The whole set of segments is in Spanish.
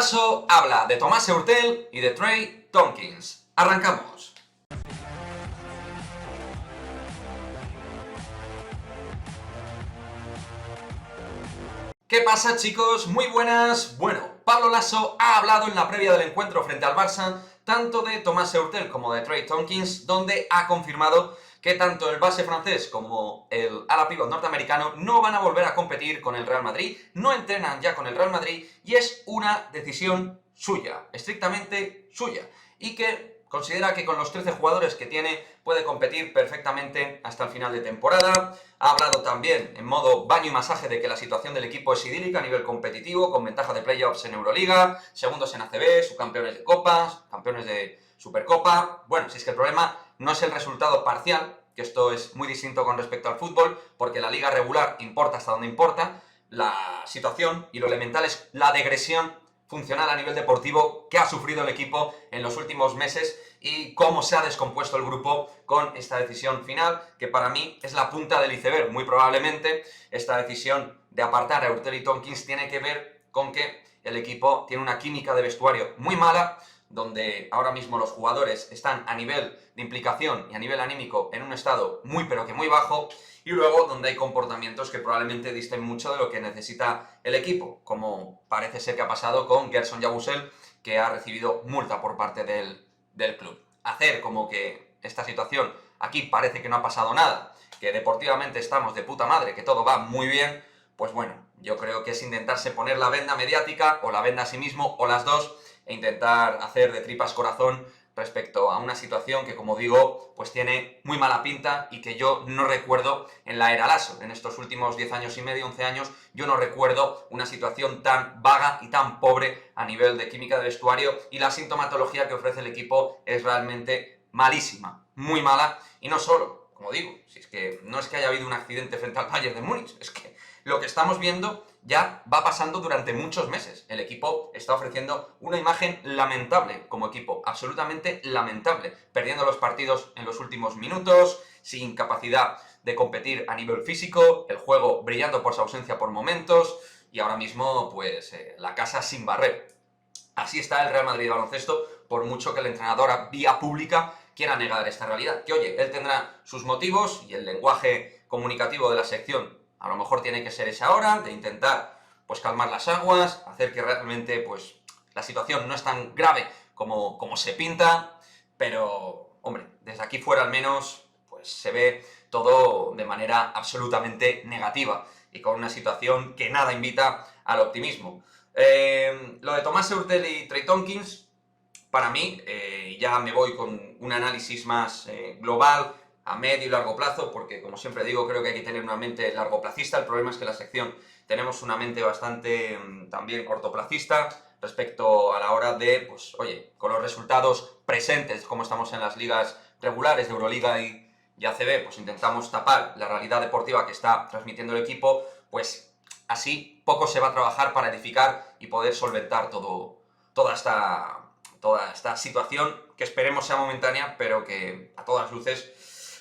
Lasso habla de Thomas Heurtel y de Trey Tompkins. ¡Arrancamos! ¿Qué pasa, chicos? Muy buenas. Bueno, Pablo Lasso ha hablado en la previa del encuentro frente al Barça tanto de Thomas Heurtel como de Trey Tompkins, donde ha confirmado que tanto el base francés como el ala pívot norteamericano no van a volver a competir con el Real Madrid, no entrenan ya con el Real Madrid y es una decisión suya, estrictamente suya, y que considera que con los 13 jugadores que tiene puede competir perfectamente hasta el final de temporada. Ha hablado también en modo baño y masaje de que la situación del equipo es idílica a nivel competitivo, con ventaja de playoffs en Euroliga, segundos en ACB, subcampeones de Copas, campeones de Supercopa. Bueno, si es que el problema no es el resultado parcial, que esto es muy distinto con respecto al fútbol, porque la liga regular importa hasta donde importa. La situación y lo elemental es la degresión funcional a nivel deportivo que ha sufrido el equipo en los últimos meses y cómo se ha descompuesto el grupo con esta decisión final, que para mí es la punta del iceberg. Muy probablemente esta decisión de apartar a Heurtel y Tompkins tiene que ver con que el equipo tiene una química de vestuario muy mala, donde ahora mismo los jugadores están a nivel de implicación y a nivel anímico en un estado muy pero que muy bajo, y luego donde hay comportamientos que probablemente disten mucho de lo que necesita el equipo, como parece ser que ha pasado con Gerson Yabusel, que ha recibido multa por parte del club. Hacer como que esta situación aquí parece que no ha pasado nada, que deportivamente estamos de puta madre, que todo va muy bien, pues bueno, yo creo que es intentarse poner la venda mediática o la venda a sí mismo o las dos e intentar hacer de tripas corazón respecto a una situación que, como digo, pues tiene muy mala pinta y que yo no recuerdo en la era Lasso. En estos últimos 10 años y medio, 11 años, yo no recuerdo una situación tan vaga y tan pobre a nivel de química de vestuario, y la sintomatología que ofrece el equipo es realmente malísima, muy mala. Y no solo, como digo, si es que no es que haya habido un accidente frente al Bayern de Múnich, es que lo que estamos viendo ya va pasando durante muchos meses. El equipo está ofreciendo una imagen lamentable como equipo, absolutamente lamentable, perdiendo los partidos en los últimos minutos, sin capacidad de competir a nivel físico, el juego brillando por su ausencia por momentos, y ahora mismo pues la casa sin barrer. Así está el Real Madrid de baloncesto, por mucho que el entrenador a vía pública quiera negar esta realidad. Que oye, él tendrá sus motivos y el lenguaje comunicativo de la sección a lo mejor tiene que ser esa hora de intentar pues calmar las aguas, hacer que realmente pues la situación no es tan grave como se pinta, pero hombre, desde aquí fuera al menos pues se ve todo de manera absolutamente negativa y con una situación que nada invita al optimismo. Lo de Thomas Heurtel y Trey Tompkins, para mí, ya me voy con un análisis más global, a medio y largo plazo, porque como siempre digo, creo que hay que tener una mente largoplacista. El problema es que en la sección tenemos una mente bastante también cortoplacista respecto a la hora de, pues oye, con los resultados presentes, como estamos en las ligas regulares de Euroliga y ACB, pues intentamos tapar la realidad deportiva que está transmitiendo el equipo, pues así poco se va a trabajar para edificar y poder solventar toda esta situación, que esperemos sea momentánea, pero que a todas luces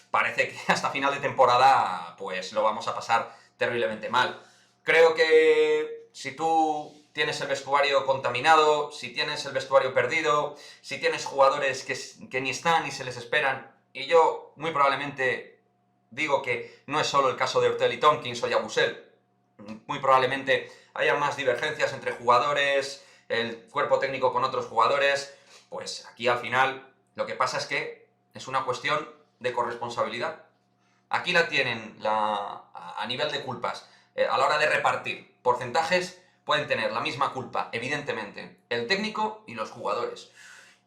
parece que hasta final de temporada pues lo vamos a pasar terriblemente mal. Creo que si tú tienes el vestuario contaminado, si tienes el vestuario perdido, si tienes jugadores que ni están ni se les esperan, y yo muy probablemente digo que no es solo el caso de Heurtel y Tompkins o Yabusel, muy probablemente haya más divergencias entre jugadores, el cuerpo técnico con otros jugadores, pues aquí al final lo que pasa es que es una cuestión de corresponsabilidad. Aquí la tienen a nivel de culpas. A la hora de repartir porcentajes pueden tener la misma culpa, evidentemente, el técnico y los jugadores.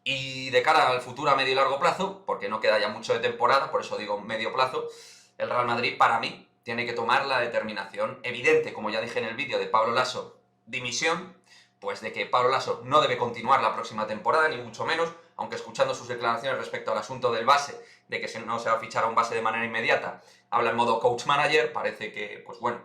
Y de cara al futuro a medio y largo plazo, porque no queda ya mucho de temporada, por eso digo medio plazo, el Real Madrid, para mí, tiene que tomar la determinación evidente, como ya dije en el vídeo de Pablo Lasso, dimisión, pues de que Pablo Lasso no debe continuar la próxima temporada, ni mucho menos, aunque escuchando sus declaraciones respecto al asunto del base, de que no se va a fichar a un base de manera inmediata, habla en modo coach manager, parece que, pues bueno,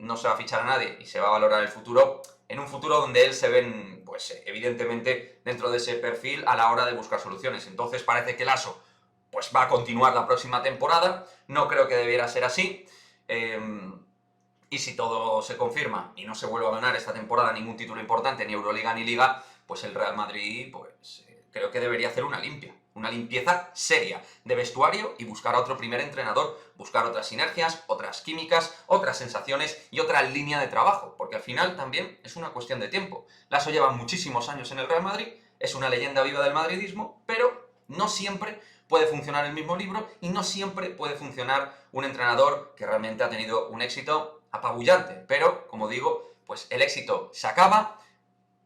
no se va a fichar a nadie y se va a valorar el futuro, en un futuro donde él se ven, pues evidentemente, dentro de ese perfil a la hora de buscar soluciones. Entonces parece que Lasso pues va a continuar la próxima temporada, no creo que debiera ser así. Y si todo se confirma y no se vuelve a ganar esta temporada ningún título importante, ni Euroliga ni Liga, pues el Real Madrid, pues creo que debería hacer una limpieza seria de vestuario y buscar a otro primer entrenador, buscar otras sinergias, otras químicas, otras sensaciones y otra línea de trabajo, porque al final también es una cuestión de tiempo. Lasso lleva muchísimos años en el Real Madrid, es una leyenda viva del madridismo, pero no siempre puede funcionar el mismo libro y no siempre puede funcionar un entrenador que realmente ha tenido un éxito apabullante, pero, como digo, pues el éxito se acaba,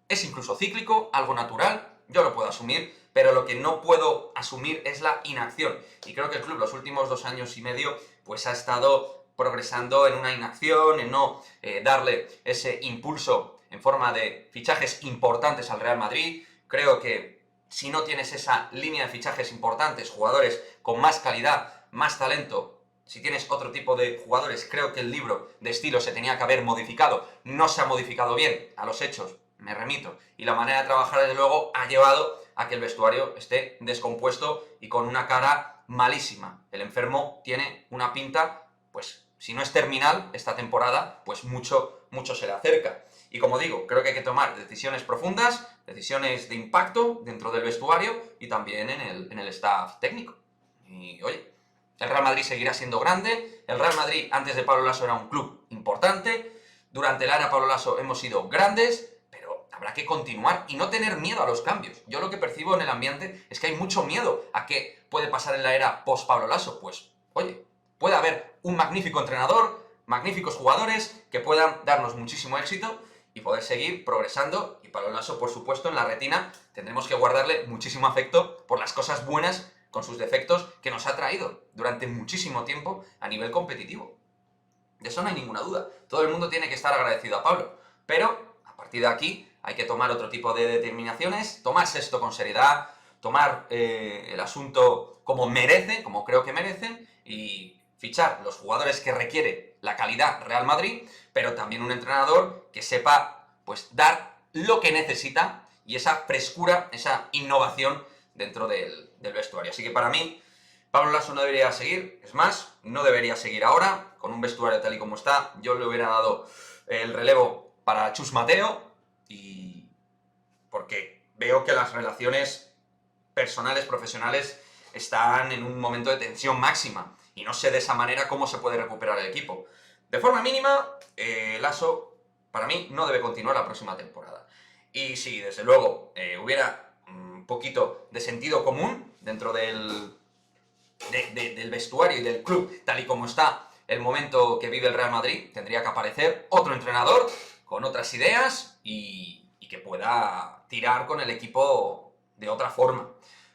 es incluso cíclico, algo natural, yo lo puedo asumir, pero lo que no puedo asumir es la inacción. Y creo que el club los últimos 2 años y medio pues ha estado progresando en una inacción, en no darle ese impulso en forma de fichajes importantes al Real Madrid. Creo que si no tienes esa línea de fichajes importantes, jugadores con más calidad, más talento, si tienes otro tipo de jugadores, creo que el libro de estilo se tenía que haber modificado, no se ha modificado bien, a los hechos me remito, y la manera de trabajar desde luego ha llevado a que el vestuario esté descompuesto y con una cara malísima. El enfermo tiene una pinta, pues si no es terminal esta temporada, pues mucho se le acerca. Y como digo, creo que hay que tomar decisiones profundas, decisiones de impacto dentro del vestuario y también en el staff técnico. Y oye, el Real Madrid seguirá siendo grande, el Real Madrid antes de Pablo Lasso era un club importante, durante la era Pablo Lasso hemos sido grandes, pero habrá que continuar y no tener miedo a los cambios. Yo lo que percibo en el ambiente es que hay mucho miedo a qué puede pasar en la era post-Pablo Lasso. Pues, oye, puede haber un magnífico entrenador, magníficos jugadores que puedan darnos muchísimo éxito y poder seguir progresando. Y Pablo Lasso, por supuesto, en la retina tendremos que guardarle muchísimo afecto por las cosas buenas con sus defectos que nos ha traído durante muchísimo tiempo a nivel competitivo. De eso no hay ninguna duda. Todo el mundo tiene que estar agradecido a Pablo. Pero, a partir de aquí, hay que tomar otro tipo de determinaciones, tomarse esto con seriedad, tomar el asunto como merece, como creo que merecen, y fichar los jugadores que requiere la calidad Real Madrid, pero también un entrenador que sepa, pues, dar lo que necesita y esa frescura, esa innovación dentro del vestuario. Así que para mí, Pablo Lasso no debería seguir, es más, no debería seguir ahora, con un vestuario tal y como está. Yo le hubiera dado el relevo para Chus Mateo, y porque veo que las relaciones personales, profesionales, están en un momento de tensión máxima, y no sé de esa manera cómo se puede recuperar el equipo. De forma mínima, Lasso, para mí, no debe continuar la próxima temporada. Y si, desde luego, hubiera un poquito de sentido común dentro del vestuario y del club, tal y como está el momento que vive el Real Madrid, tendría que aparecer otro entrenador con otras ideas y que pueda tirar con el equipo de otra forma.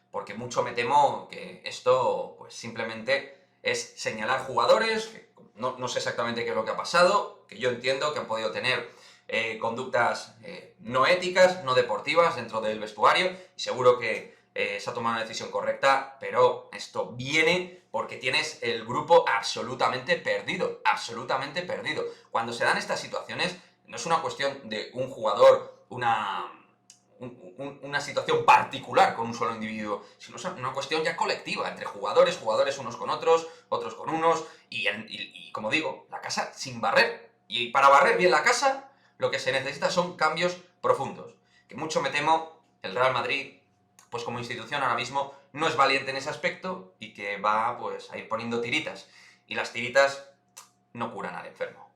Porque mucho me temo que esto pues simplemente es señalar jugadores, que no sé exactamente qué es lo que ha pasado, que yo entiendo que han podido tener conductas no éticas, no deportivas dentro del vestuario, y seguro que se ha tomado una decisión correcta, pero esto viene porque tienes el grupo absolutamente perdido, absolutamente perdido. Cuando se dan estas situaciones, no es una cuestión de un jugador, una situación particular con un solo individuo, sino es una cuestión ya colectiva, entre jugadores unos con otros, otros con unos, y como digo, la casa sin barrer. Y para barrer bien la casa, lo que se necesita son cambios profundos, que mucho me temo el Real Madrid, pues como institución ahora mismo, no es valiente en ese aspecto y que va pues a ir poniendo tiritas. Y las tiritas no curan al enfermo.